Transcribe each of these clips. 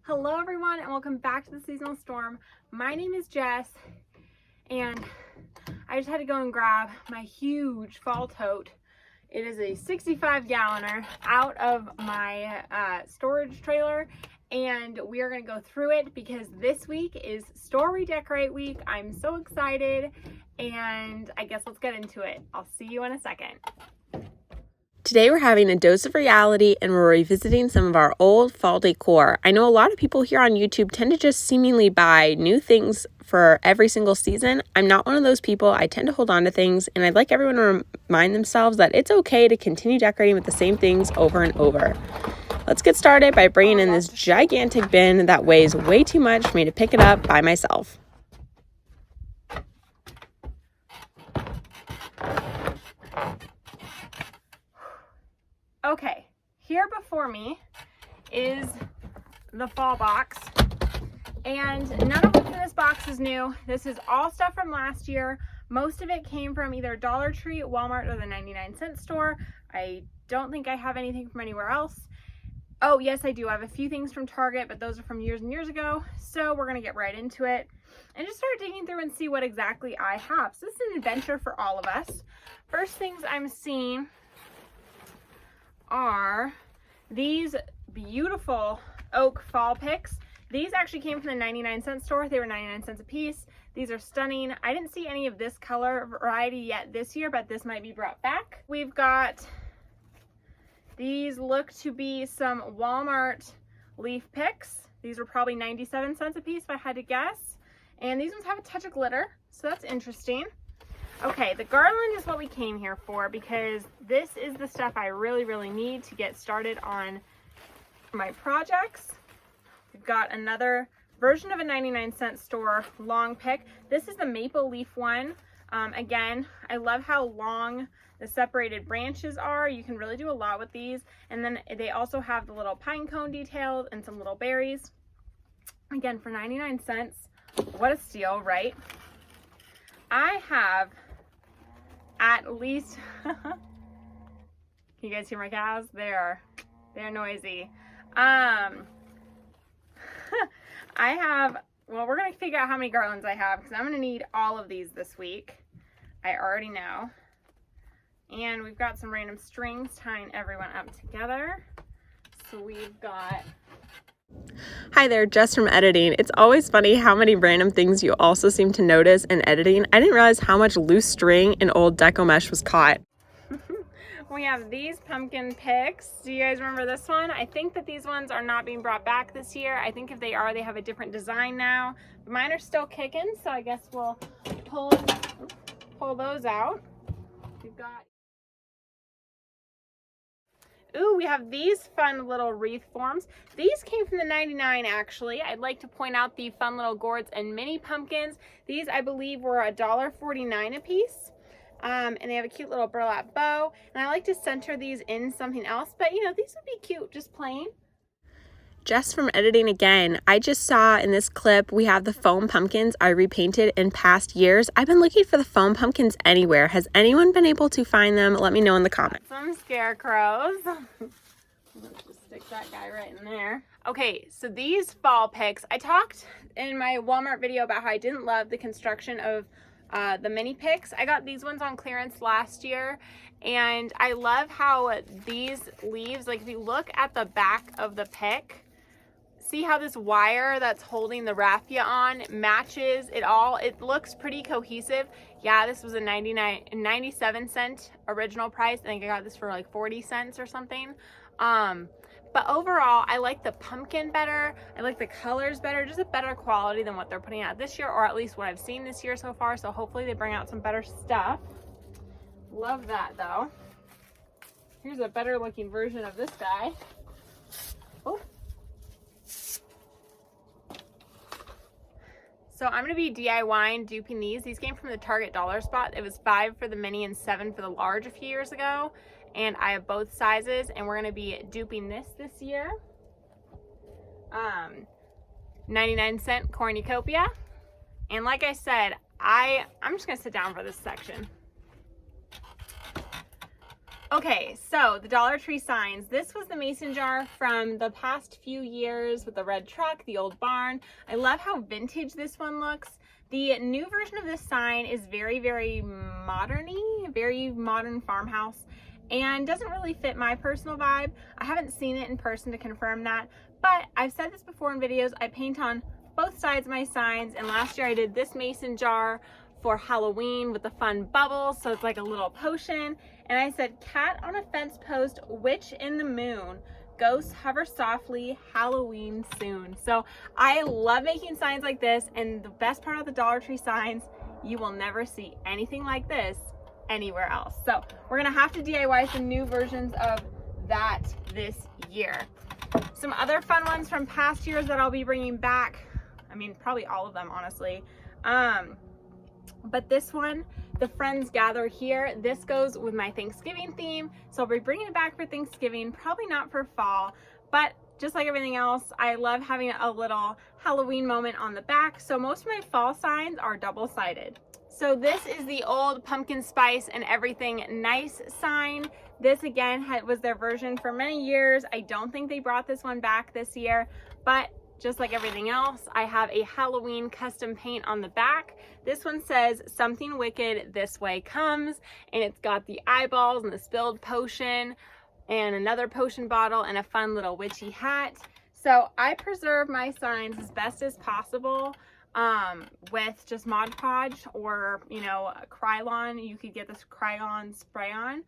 Hello everyone and welcome back to the Seasonal Storm. My name is Jess and I just had to go and grab my huge fall tote. It is a 65-galloner out of my storage trailer, and we are going to go through it because this week is store redecorate week. I'm so excited, and I guess let's get into it. I'll see you in a second. Today we're having a dose of reality and we're revisiting some of our old fall decor. I know a lot of people here on YouTube tend to just seemingly buy new things for every single season. I'm not one of those people. I tend to hold on to things, and I'd like everyone to remind themselves that it's okay to continue decorating with the same things over and over. Let's get started by bringing in this gigantic bin that weighs way too much for me to pick it up by myself. Okay, here before me is the fall box, and none of what's in this box is new. This is all stuff from last year. Most of it came from either Dollar Tree, Walmart, or the 99-cent store. I don't think I have anything from anywhere else. Oh, yes, I do. I have a few things from Target, but those are from years and years ago. So we're going to get right into it and just start digging through and see what exactly I have. So this is an adventure for all of us. First things I'm seeing are these beautiful oak fall picks. These actually came from the 99-cent store. They were 99 cents a piece. These are stunning. I didn't see any of this color variety yet this year, but this might be brought back. We've got these, look to be some Walmart leaf picks. These were probably 97 cents a piece if I had to guess. And these ones have a touch of glitter, so that's interesting. Okay, the garland is what we came here for because this is the stuff I really need to get started on my projects. We've got another version of a 99-cent store long pick. This is the maple leaf one. Again, I love how long the separated branches are. You can really do a lot with these. And then they also have the little pine cone details and some little berries. Again, for 99 cents, what a steal, right? I have at least, can you guys hear my cows? They're noisy. I have, well, we're going to figure out how many garlands I have because I'm going to need all of these this week. I already know. And we've got some random strings tying everyone up together. So we've got... Hi there, Jess from editing. It's always funny how many random things you also seem to notice in editing. I didn't realize how much loose string in old deco mesh was caught. We have these pumpkin picks. Do you guys remember this one? I think that these ones are not being brought back this year. I think if they are, they have a different design now. But mine are still kicking, so I guess we'll pull those out. We've got... Ooh, we have these fun little wreath forms. These came from the 99 actually. I'd like to point out the fun little gourds and mini pumpkins. These I believe were $1.49 a piece. And they have a cute little burlap bow. And I like to center these in something else, but you know, these would be cute just plain. Jess from editing again. I just saw in this clip we have the foam pumpkins I repainted in past years. I've been looking for the foam pumpkins anywhere. Has anyone been able to find them? Let me know in the comments. Some scarecrows. Let's just stick that guy right in there. Okay, so these fall picks, I talked in my Walmart video about how I didn't love the construction of the mini picks. I got these ones on clearance last year, and I love how these leaves, like if you look at the back of the pick, see how this wire that's holding the raffia on matches it all. It looks pretty cohesive. Yeah, this was a 97-cent original price. I think I got this for like 40 cents or something. But overall, I like the pumpkin better. I like the colors better, just a better quality than what they're putting out this year, or at least what I've seen this year so far. So hopefully they bring out some better stuff. Love that though. Here's a better looking version of this guy. Oh. So I'm going to be DIYing, duping these. These came from the Target dollar spot. It was $5 for the mini and $7 for the large a few years ago. And I have both sizes, and we're going to be duping this year. 99-cent cornucopia. And like I said, I'm just going to sit down for this section. Okay, so the Dollar Tree signs. This was the mason jar from the past few years with the red truck, the old barn. I love how vintage this one looks. The new version of this sign is very, very modern-y, very modern farmhouse, and doesn't really fit my personal vibe. I haven't seen it in person to confirm that, but I've said this before in videos, I paint on both sides of my signs, and last year I did this mason jar for Halloween with the fun bubbles, so it's like a little potion. And I said, cat on a fence post, witch in the moon, ghosts hover softly, Halloween soon. So I love making signs like this, and the best part of the Dollar Tree signs, you will never see anything like this anywhere else. So we're gonna have to DIY some new versions of that this year. Some other fun ones from past years that I'll be bringing back, I mean, probably all of them, honestly. But this one, the Friends Gather Here, this goes with my Thanksgiving theme. So I'll be bringing it back for Thanksgiving, probably not for fall, but just like everything else, I love having a little Halloween moment on the back. So most of my fall signs are double-sided. So this is the old pumpkin spice and everything nice sign. This again was their version for many years. I don't think they brought this one back this year, but just like everything else, I have a Halloween custom paint on the back. This one says, something wicked this way comes, and it's got the eyeballs and the spilled potion and another potion bottle and a fun little witchy hat. So I preserve my signs as best as possible with just Mod Podge or, you know, Krylon. You could get this Krylon spray on.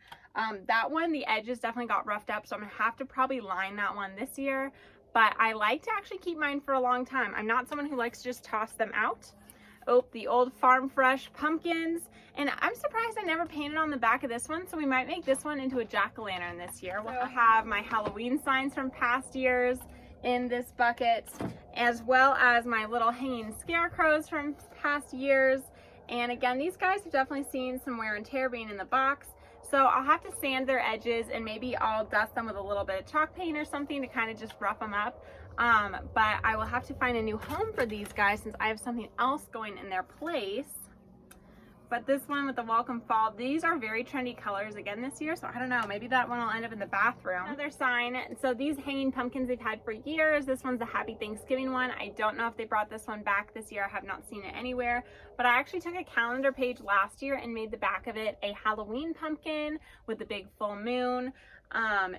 That one, the edges definitely got roughed up, so I'm gonna have to probably line that one this year. But I like to actually keep mine for a long time. I'm not someone who likes to just toss them out. Oh, the old Farm Fresh pumpkins. And I'm surprised I never painted on the back of this one, so we might make this one into a jack-o'-lantern this year. We'll have my Halloween signs from past years in this bucket, as well as my little hanging scarecrows from past years. And again, these guys have definitely seen some wear and tear being in the box. So I'll have to sand their edges, and maybe I'll dust them with a little bit of chalk paint or something to kind of just rough them up. But I will have to find a new home for these guys since I have something else going in their place. But this one with the Welcome Fall, these are very trendy colors again this year, so I don't know, maybe that one will end up in the bathroom. Another sign, so these hanging pumpkins they've had for years. This one's the Happy Thanksgiving one. I don't know if they brought this one back this year. I have not seen it anywhere, but I actually took a calendar page last year and made the back of it a Halloween pumpkin with the big full moon.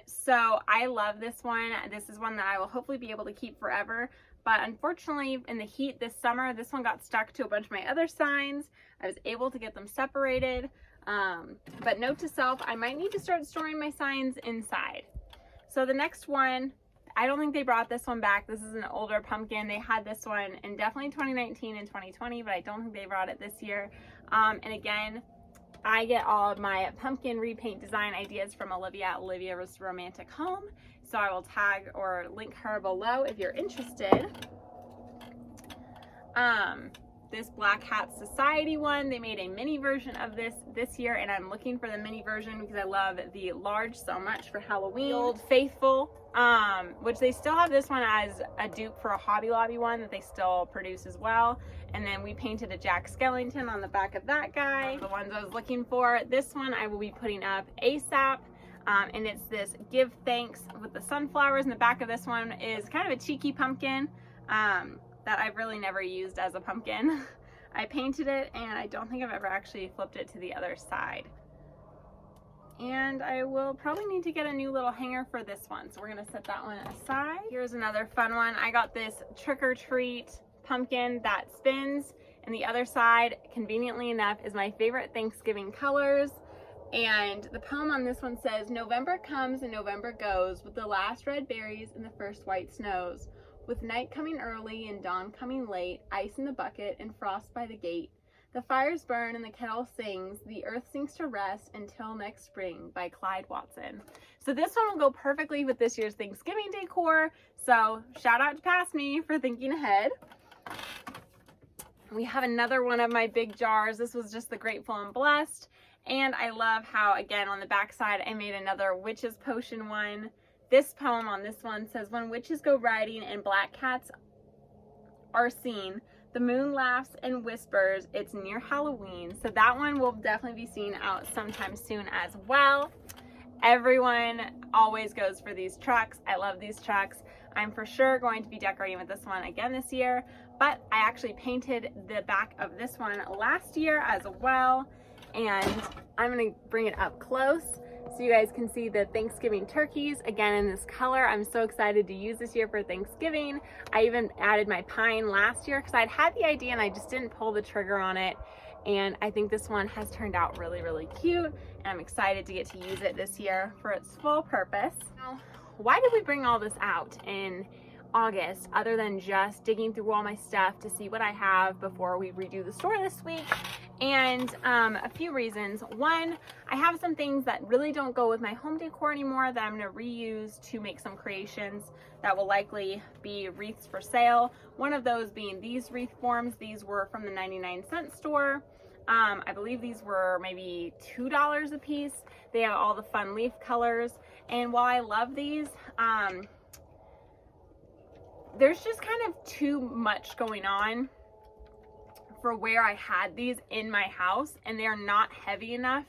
So I love this one. This is one that I will hopefully be able to keep forever. But unfortunately, in the heat this summer, this one got stuck to a bunch of my other signs. I was able to get them separated. But note to self, I might need to start storing my signs inside. So the next one, I don't think they brought this one back. This is an older pumpkin. They had this one in definitely 2019 and 2020, but I don't think they brought it this year. And again, I get all of my pumpkin repaint design ideas from Olivia at Olivia's Romantic Home. So I will tag or link her below if you're interested. This Black Hat Society one, they made a mini version of this year, and I'm looking for the mini version because I love the large so much for Halloween. The Old Faithful, which they still have this one as a dupe for a Hobby Lobby one that they still produce as well. And then we painted a Jack Skellington on the back of that guy. The ones I was looking for. This one I will be putting up ASAP. And it's this Give Thanks with the sunflowers. And the back of this one is kind of a cheeky pumpkin that I've really never used as a pumpkin. I painted it, and I don't think I've ever actually flipped it to the other side. And I will probably need to get a new little hanger for this one. So we're gonna set that one aside. Here's another fun one. I got this Trick or Treat pumpkin that spins, and the other side, conveniently enough, is my favorite Thanksgiving colors. And the poem on this one says, November comes and November goes, with the last red berries and the first white snows. With night coming early and dawn coming late, ice in the bucket and frost by the gate. The fires burn and the kettle sings, the earth sinks to rest until next spring, by Clyde Watson. So this one will go perfectly with this year's Thanksgiving decor. So shout out to Past Me for thinking ahead. We have another one of my big jars. This was just the Grateful and Blessed. And I love how, again, on the back side, I made another Witch's Potion one. This poem on this one says, when witches go riding and black cats are seen, the moon laughs and whispers, it's near Halloween. So that one will definitely be seen out sometime soon as well. Everyone always goes for these trucks. I love these trucks. I'm for sure going to be decorating with this one again this year, but I actually painted the back of this one last year as well, and I'm gonna bring it up close so you guys can see the Thanksgiving turkeys again in this color. I'm so excited to use this year for Thanksgiving. I even added my pine last year because I'd had the idea and I just didn't pull the trigger on it. And I think this one has turned out really, really cute. And I'm excited to get to use it this year for its full purpose. Now, why did we bring all this out in August other than just digging through all my stuff to see what I have before we redo the store this week? And a few reasons. One, I have some things that really don't go with my home decor anymore that I'm going to reuse to make some creations that will likely be wreaths for sale. One of those being these wreath forms. These were from the 99-cent store. I believe these were maybe $2 a piece. They have all the fun leaf colors. And while I love these, there's just kind of too much going on for where I had these in my house, and they are not heavy enough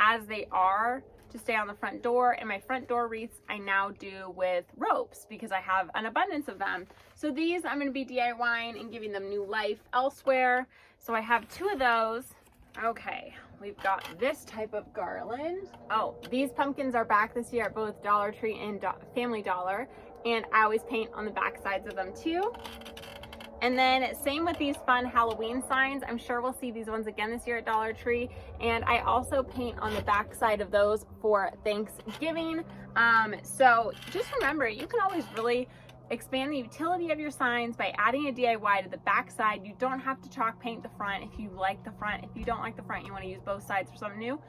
as they are to stay on the front door. And my front door wreaths I now do with ropes because I have an abundance of them. So these I'm going to be DIYing and giving them new life elsewhere. So I have 2 of those. Okay, we've got this type of garland. Oh, these pumpkins are back this year at both Dollar Tree and Family Dollar, and I always paint on the back sides of them too. And then same with these fun Halloween signs. I'm sure we'll see these ones again this year at Dollar Tree. And I also paint on the back side of those for Thanksgiving. So just remember, you can always really expand the utility of your signs by adding a DIY to the back side. You don't have to chalk paint the front if you like the front. If you don't like the front, you want to use both sides for something new,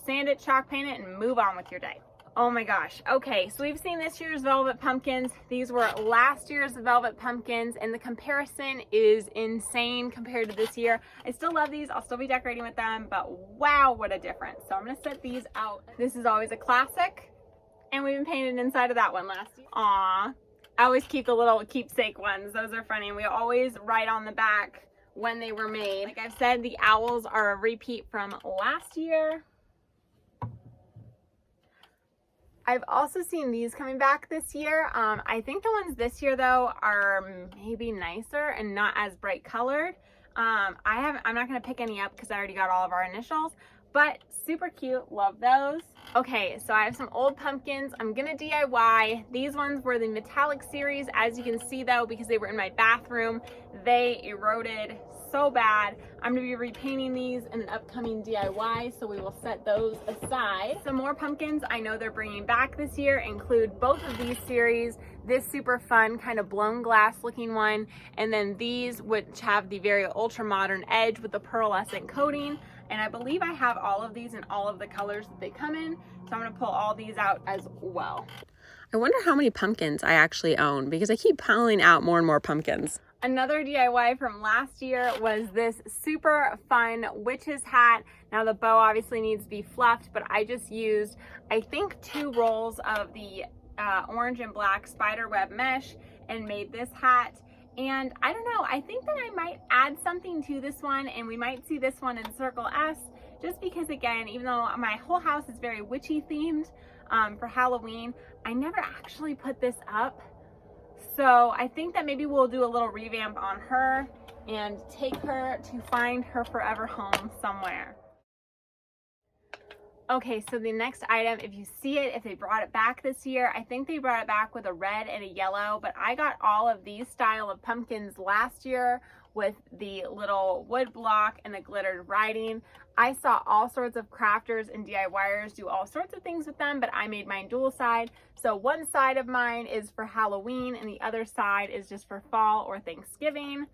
sand it, chalk paint it, and move on with your day. Oh my gosh. Okay, so we've seen this year's velvet pumpkins. These were last year's velvet pumpkins, and the comparison is insane compared to this year. I still love these. I'll still be decorating with them, but wow, what a difference. So I'm gonna set these out. This is always a classic, and we even painted inside of that one last year. Aww. I always keep the little keepsake ones. Those are funny. And we always write on the back when they were made. Like I've said, the owls are a repeat from last year. I've also seen these coming back this year. I think the ones this year though are maybe nicer and not as bright colored. I'm not gonna pick any up because I already got all of our initials, but super cute, love those. Okay, so I have some old pumpkins. I'm gonna DIY. These ones were the metallic series. As you can see though, because they were in my bathroom, they eroded so bad. I'm gonna be repainting these in an upcoming DIY, so we will set those aside. Some more pumpkins I know they're bringing back this year include both of these series, this super fun kind of blown glass looking one, and then these which have the very ultra modern edge with the pearlescent coating. And I believe I have all of these in all of the colors that they come in, so I'm gonna pull all these out as well. I wonder how many pumpkins I actually own because I keep piling out more and more pumpkins. Another DIY from last year was this super fun witch's hat. Now the bow obviously needs to be fluffed, but I just used, I think, 2 rolls of the orange and black spider web mesh and made this hat. And I don't know, I think that I might add something to this one, and we might see this one in Circle S, just because again, even though my whole house is very witchy themed for Halloween, I never actually put this up. So I think that maybe we'll do a little revamp on her and take her to find her forever home somewhere. Okay, so the next item, if you see it, if they brought it back this year, I think they brought it back with a red and a yellow, but I got all of these style of pumpkins last year with the little wood block and the glittered writing. I saw all sorts of crafters and DIYers do all sorts of things with them, but I made mine dual side. So one side of mine is for Halloween and the other side is just for fall or Thanksgiving.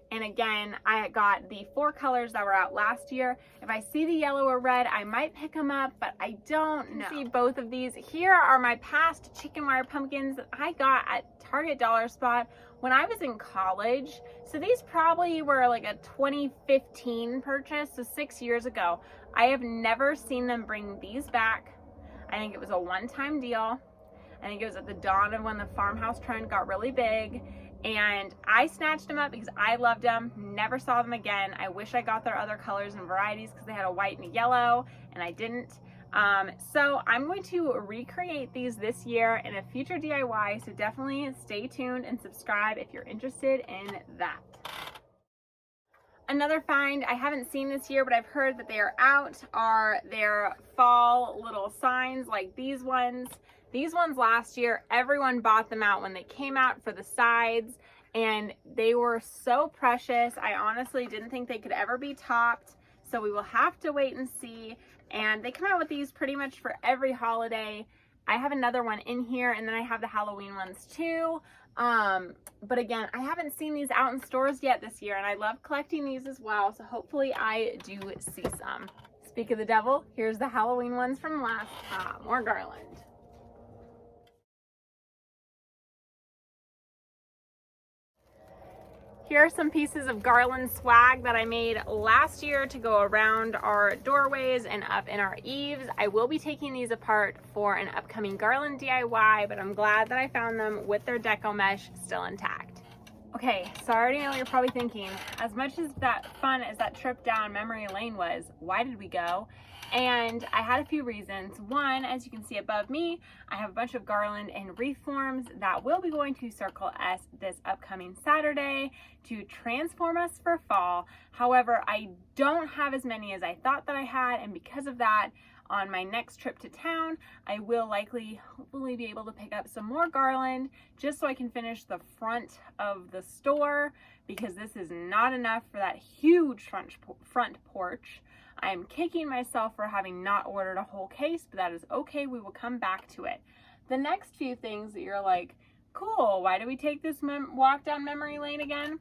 And again, I got the 4 colors that were out last year. If I see the yellow or red, I might pick them up, but I don't know. See both of these. Here are my past chicken wire pumpkins that I got at Target Dollar Spot when I was in college. So these probably were like a 2015 purchase, so 6 years ago. I have never seen them bring these back. I think it was a one-time deal. I think it was at the dawn of when the farmhouse trend got really big. And I snatched them up because I loved them, never saw them again. I wish I got their other colors and varieties because they had a white and a yellow, and I didn't. So I'm going to recreate these this year in a future DIY, so definitely stay tuned and subscribe if you're interested in that. Another find I haven't seen this year, but I've heard that they are out, are their fall little signs like these ones. These ones last year, everyone bought them out when they came out for the sides, and they were so precious. I honestly didn't think they could ever be topped, so we will have to wait and see. And they come out with these pretty much for every holiday. I have another one in here, and then I have the Halloween ones too. But again, I haven't seen these out in stores yet this year, and I love collecting these as well, so hopefully I do see some. Speak of the devil, here's the Halloween ones from last, more garland. Here are some pieces of garland swag that I made last year to go around our doorways and up in our eaves. I will be taking these apart for an upcoming garland DIY, but I'm glad that I found them with their deco mesh still intact. Okay, so I already know what you're probably thinking. As much as fun as that trip down memory lane was, why did we go? And I had a few reasons. One, as you can see above me, I have a bunch of garland and wreath forms that will be going to Circle S this upcoming Saturday to transform us for fall. However, I don't have as many as I thought that I had, and because of that, on my next trip to town, I will hopefully be able to pick up some more garland just so I can finish the front of the store, because this is not enough for that huge front porch. I am kicking myself for having not ordered a whole case, but that is okay. We will come back to it. The next few things that you're like, cool, why do we take this walk down memory lane again?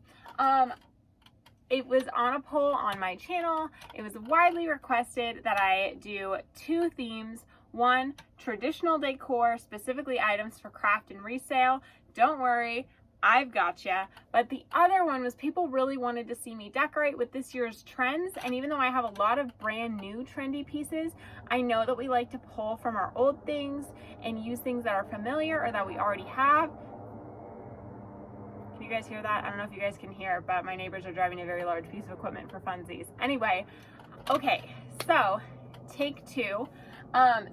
It was on a poll on my channel. It was widely requested that I do two themes. One, traditional decor, specifically items for craft and resale. Don't worry, I've got ya. But the other one was people really wanted to see me decorate with this year's trends. And even though I have a lot of brand new trendy pieces, I know that we like to pull from our old things and use things that are familiar or that we already have. Can you guys hear that? I don't know if you guys can hear, but my neighbors are driving a very large piece of equipment for funsies. Anyway, okay, so take two.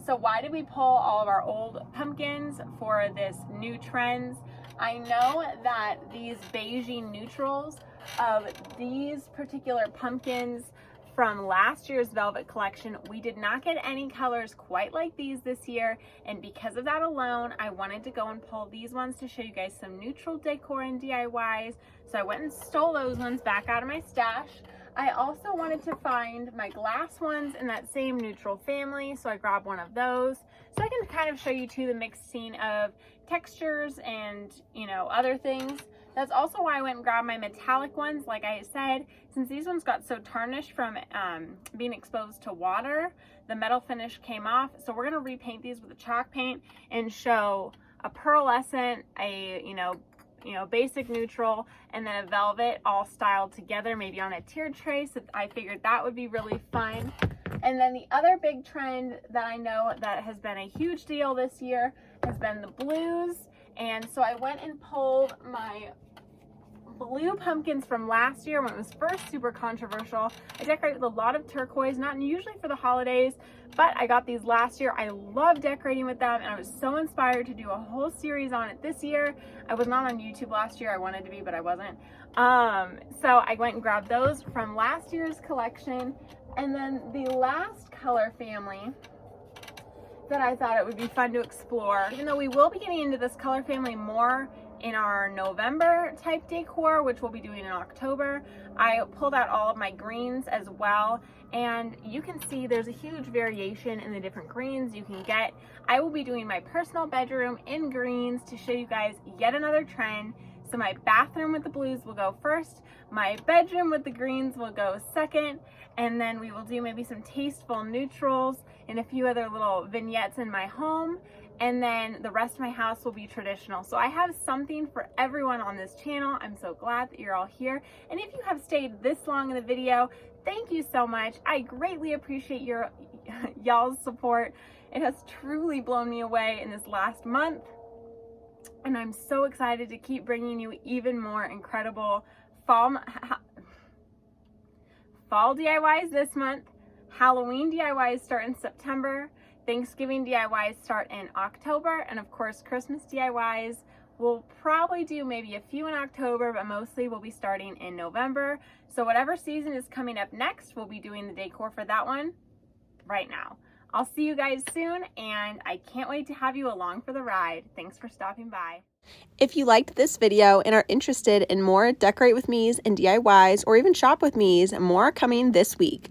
So why did we pull all of our old pumpkins for this new trends? I know that these beigey neutrals of these particular pumpkins from last year's velvet collection, we did not get any colors quite like these this year, and because of that alone, I wanted to go and pull these ones to show you guys some neutral decor and DIYs. So I went and stole those ones back out of my stash. I also wanted to find my glass ones in that same neutral family, so I grabbed one of those. So I can kind of show you too the mixed scene of textures and, you know, other things. That's also why I went and grabbed my metallic ones. Like I said, since these ones got so tarnished from being exposed to water, the metal finish came off. So we're gonna repaint these with a chalk paint and show a pearlescent, a basic neutral, and then a velvet all styled together, maybe on a tiered tray. So I figured that would be really fun. And then the other big trend that I know that has been a huge deal this year has been the blues. And so I went and pulled my blue pumpkins from last year when it was first super controversial. I decorate with a lot of turquoise, not usually for the holidays, but I got these last year. I love decorating with them, and I was so inspired to do a whole series on it this year. I was not on YouTube last year. I wanted to be, but I wasn't. So I went and grabbed those from last year's collection. And then the last color family that I thought it would be fun to explore, even though we will be getting into this color family more in our November type decor, which we'll be doing in October. I pulled out all of my greens as well, and you can see there's a huge variation in the different greens you can get. I will be doing my personal bedroom in greens to show you guys yet another trend. So my bathroom with the blues will go first, my bedroom with the greens will go second, and then we will do maybe some tasteful neutrals and a few other little vignettes in my home, and then the rest of my house will be traditional. So I have something for everyone on this channel. I'm so glad that you're all here, and if you have stayed this long in the video, thank you so much. I greatly appreciate y'all's support. It has truly blown me away in this last month, and I'm so excited to keep bringing you even more incredible fall DIYs this month. Halloween DIYs start in September. Thanksgiving DIYs start in October, and of course Christmas DIYs we'll probably do maybe a few in October, but mostly we'll be starting in November. So whatever season is coming up next, we'll be doing the decor for that one right now. I'll see you guys soon, and I can't wait to have you along for the ride. Thanks for stopping by. If you liked this video and are interested in more Decorate with Me's and DIYs, or even Shop with Me's, more are coming this week.